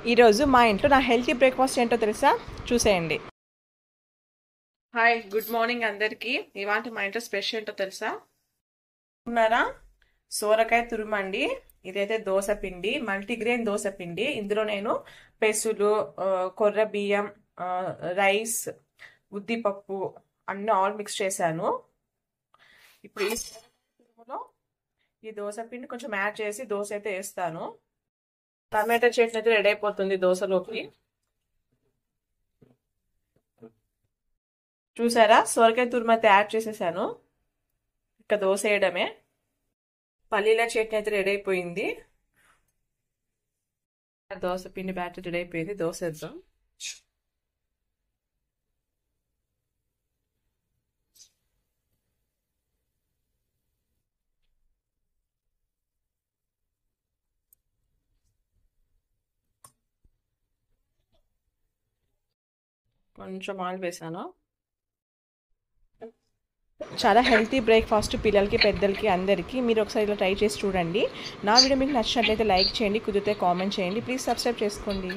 ఈరోజు మా ఇంట్లో నా హెల్తీ బ్రేక్ఫాస్ట్ ఏంటో తెలుసా? చూసేయండి. హాయ్, గుడ్ మార్నింగ్ అందరికీ. ఇవాళ మా ఇంట్లో స్పెషల్ ఏంటో తెలుసా? ఉన్నారా? సోరకాయ తురుమండి. ఇదైతే దోశ పిండి, మల్టీగ్రెయిన్ దోశ పిండి. ఇందులో నేను పెసులు, కొర్ర బియ్యం, రైస్, ఉద్దిపప్పు అన్నీ ఆల్ మిక్స్ చేశాను. ఇప్పుడు ఈ తురుములో ఈ దోశ పిండి కొంచెం యాడ్ చేసి దోశ అయితే వేస్తాను. టమాటా చట్నీ అయితే రెడీ అయిపోతుంది దోశలోకి. చూసారా, సొరకాయ తురుము అయితే యాడ్ చేసేసాను. ఇక దోశ వేయడమే. పల్లీల చట్నీ అయితే రెడీ అయిపోయింది. దోశ పిండి బ్యాటర్ రెడీ అయిపోయింది. దోశ వేద్దాం. కొంచెం ఆయిల్ వేసాను. చాలా హెల్తీ బ్రేక్ఫాస్ట్ పిల్లలకి, పెద్దలకి, అందరికీ. మీరు ఒకసారి ఇలా ట్రై చేసి చూడండి. నా వీడియో మీకు నచ్చినట్లయితే లైక్ చేయండి, కుదిరితే కామెంట్ చేయండి. ప్లీజ్ సబ్స్క్రైబ్ చేసుకోండి.